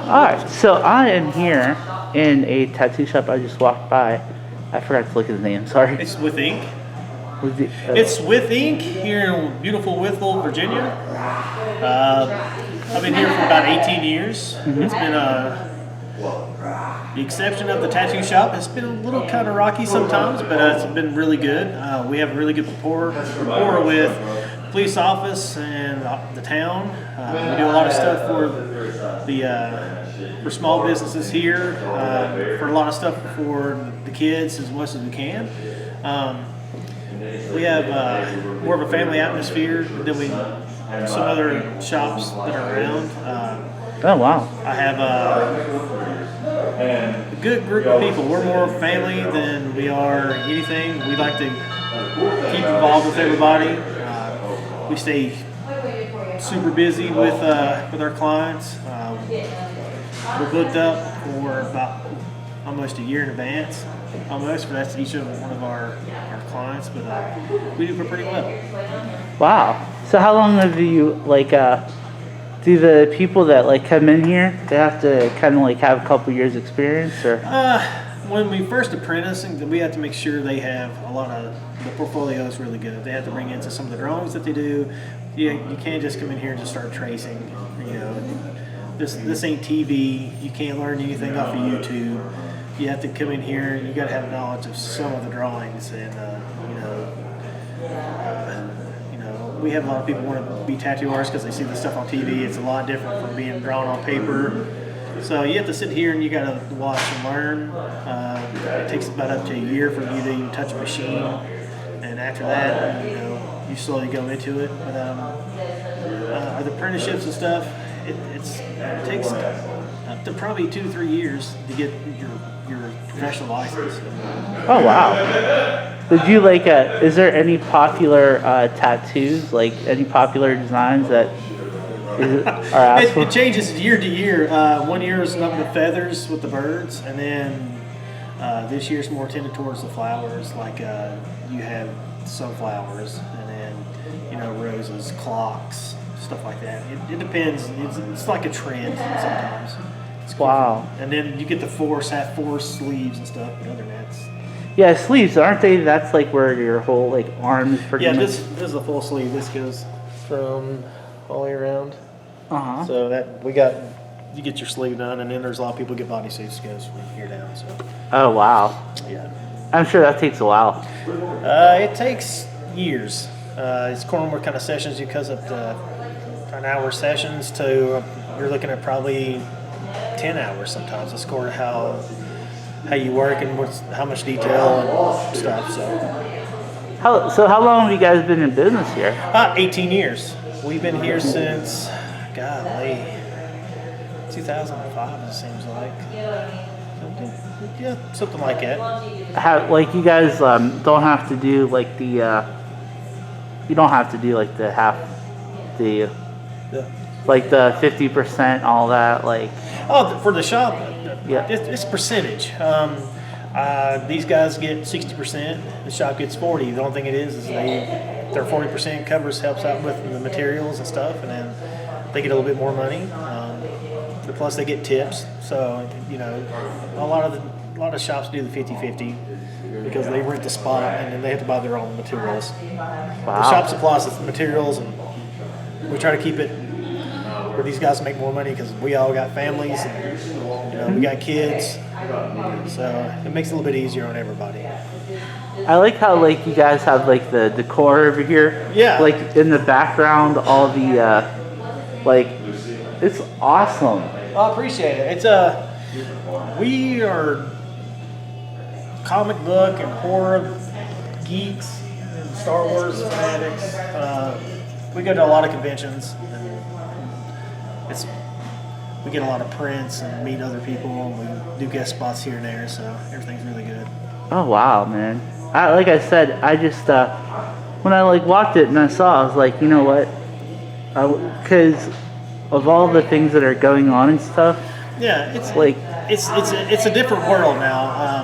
Alright, so I am here in a tattoo shop I just walked by. I forgot to look at the name, sorry. It's with ink. Was the, It's with ink here in beautiful Withville, Virginia. I've been here for about 18 years. It's been the exception of the tattoo shop. It's been a little kind of rocky sometimes, but it's been really good. We have a really good rapport with the police office and the town. We do a lot of stuff for small businesses here, for a lot of stuff for the kids as much as we can. We have more of a family atmosphere than some other shops that are around. oh wow. I have a good group of people. We're more family than we are anything. We like to keep involved with everybody. We stay super busy with our clients. We're booked up for about almost a year in advance. Almost, but that's each of one of our clients. But we do pretty well. Wow. So how long have you do the people that come in here, they have to kind of have a couple years experience or? When we first apprentice, we have to make sure they have a lot of the portfolio is really good. They have to bring in some of the drawings that they do. You can't just come in here and just start tracing. This ain't TV. You can't learn anything off of YouTube. You have to come in here and you got to have knowledge of some of the drawings and we have a lot of people want to be tattoo artists because they see the stuff on TV. It's a lot different from being drawn on paper. So you have to sit here and you got to watch and learn. It takes about up to a year for you to even touch a machine, and after that, you slowly go into it. But the apprenticeships and stuff, it takes up to probably 2 to 3 years to get your professional license. Oh wow. Did you is there any popular tattoos, any popular designs that are asked for? It changes year to year. One year is nothing but feathers with the birds, and then this year's more tended towards the flowers. You have sunflowers, and then roses, clocks, stuff like that. It depends. It's like a trend sometimes. Wow. And then you get the four sleeves and stuff. But other than that, yeah, sleeves, aren't they? That's where your whole arms pretty much. This is a full sleeve. This goes from all the way around. So you get your sleeve done, and then there's a lot of people get bodysuits that goes from here down. So. Oh wow. Yeah. I'm sure that takes a while. It takes years. It's according to what kind of sessions you cut up to an hour sessions to you're looking at probably 10 hours sometimes. It's according to how you work and how much detail and stuff. So how long have you guys been in business here? 18 years. We've been here since, golly, 2005 it seems like. Yeah, something like that. You guys don't have to do you don't have to do the half the the 50%, all that for the shop. Yeah. It's percentage. These guys get 60%. The shop gets 40%. The only thing it is their 40% helps out with the materials and stuff, and then they get a little bit more money. Plus they get tips. So a lot of shops do the 50-50 because they rent the spot and then they have to buy their own materials. Wow. The shop supplies the materials, and we try to keep it where these guys make more money because we all got families and we got kids, so it makes it a little bit easier on everybody. I like how you guys have the decor over here. Yeah. In the background, all the it's awesome. I appreciate it. We are comic book and horror geeks and Star Wars fanatics. We go to a lot of conventions, and we get a lot of prints and meet other people, and we do guest spots here and there, so everything's really good. Oh wow, man! Like I said, I just when I walked it and I saw, I was like, you know what? Because of all the things that are going on and stuff. Yeah, it's a different world now.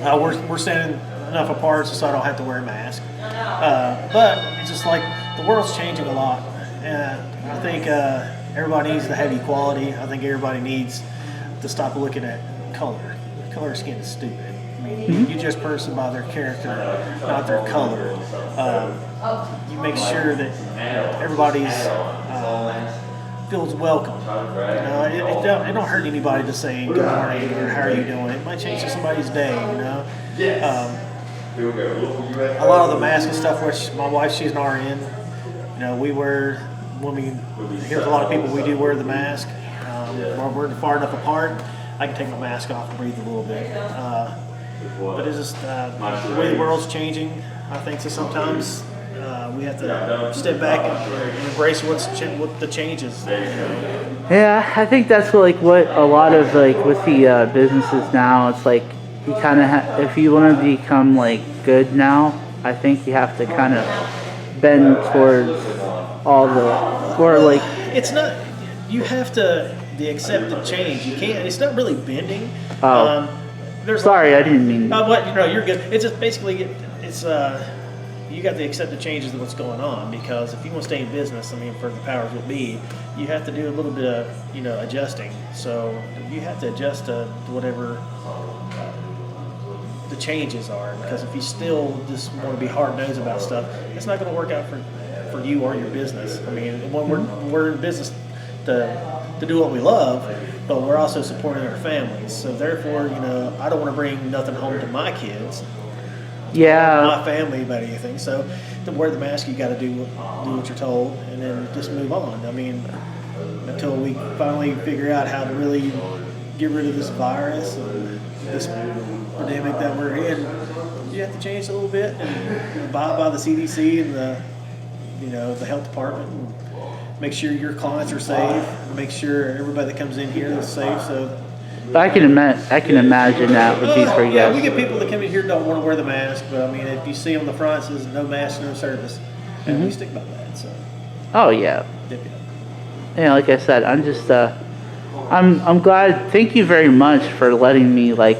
We're standing enough apart so I don't have to wear a mask. But it's just the world's changing a lot, and I think everybody needs to have equality. I think everybody needs to stop looking at color. Color of skin is stupid. I mean, you judge a person by their character, not their color. You make sure that everybody's feels welcome. You know, it don't hurt anybody to say good morning or how are you doing. It might change somebody's day. You know. A lot of the mask and stuff, which my wife, she's an RN. You know, we wear when we here's a lot of people we do wear the mask. When we're far enough apart, I can take my mask off and breathe a little bit. But it's just the way the world's changing. I think so sometimes we have to step back and embrace what the changes. You know? Yeah, I think that's what a lot of with the businesses now. It's like you kind of if you want to become good now, I think you have to kind of bend towards all the it's not. You have to accept the change. You can't. It's not really bending. Oh. Sorry, I didn't mean. But you're good. It's just basically you got to accept the changes of what's going on, because if you want to stay in business, I mean, for the powers that be, you have to do a little bit of adjusting. So you have to adjust to whatever the changes are, because if you still just want to be hard-nosed about stuff, it's not going to work out for you or your business. I mean, when we're in business to do what we love, but we're also supporting our families. So therefore, I don't want to bring nothing home to my kids, my family, about anything. So to wear the mask, you got to do what you're told, and then just move on. I mean, until we finally figure out how to really get rid of this virus and this pandemic that we're in, you have to change a little bit and abide by the CDC and the health department, and make sure your clients are safe. Make sure everybody that comes in here is safe. So I can imagine that would be for you guys. We get people that come in here don't want to wear the mask, but I mean, if you see on the front it says no mask, no service, and we stick by that. So. Oh yeah. Yeah, like I said, I'm just I'm glad. Thank you very much for letting me I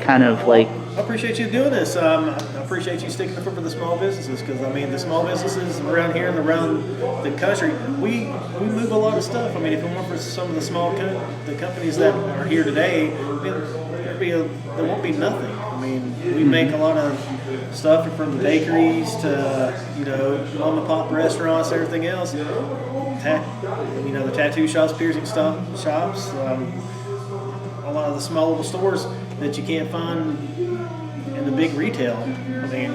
appreciate you doing this. I appreciate you sticking up for the small businesses, because I mean, the small businesses around here and around the country, we move a lot of stuff. I mean, if it weren't for some of the small the companies that are here today, there won't be nothing. I mean, we make a lot of stuff from the bakeries to mom and pop restaurants, everything else. The tattoo shops, piercing shops, a lot of the small little stores that you can't find in the big retail. I mean,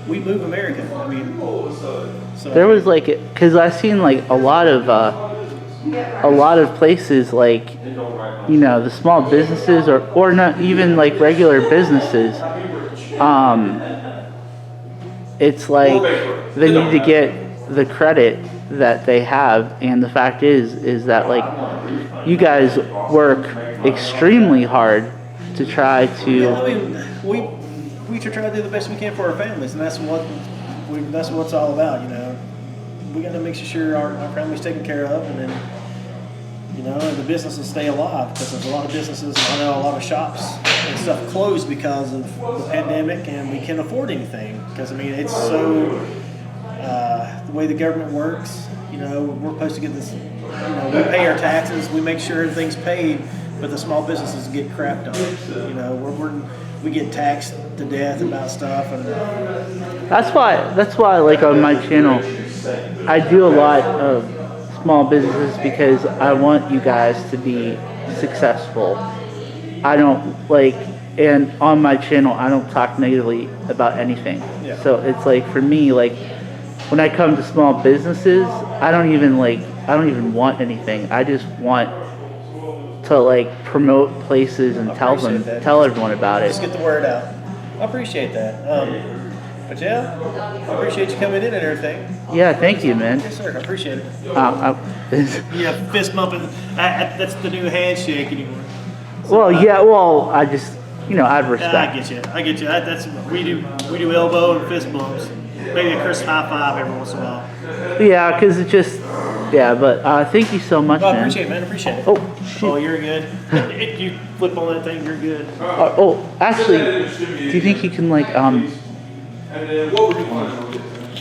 we move America. I mean, so there was because I've seen a lot of places the small businesses or not even regular businesses. It's they need to get the credit that they have, and the fact is that you guys work extremely hard to try to. Yeah, I mean, we try to do the best we can for our families, and that's what it's all about. We got to make sure our family's taken care of, and then the businesses stay alive, because there's a lot of businesses. I know a lot of shops and stuff closed because of the pandemic, and we can't afford anything, because I mean, it's so the way the government works. We're supposed to get this. We pay our taxes, we make sure everything's paid, but the small businesses get crapped on. We get taxed to death about stuff, and that's why on my channel I do a lot of small businesses, because I want you guys to be successful. I don't and on my channel I don't talk negatively about anything. Yeah. So it's for me, when I come to small businesses, I don't even want anything. I just want to promote places and tell everyone about it. Just get the word out. I appreciate that. But yeah, I appreciate you coming in and everything. Yeah, thank you, man. Yes, sir. I appreciate it. Yeah, fist bumping. That's the new handshake anymore. So, I just I'd respect. I get you. That's we do elbow and fist bumps. Maybe a crisp high five every once in a while. Yeah, because it just. Yeah, but thank you so much, man. I appreciate it. Oh, shoot. Oh, you're good. If you flip on that thing, you're good. Actually, do you think you can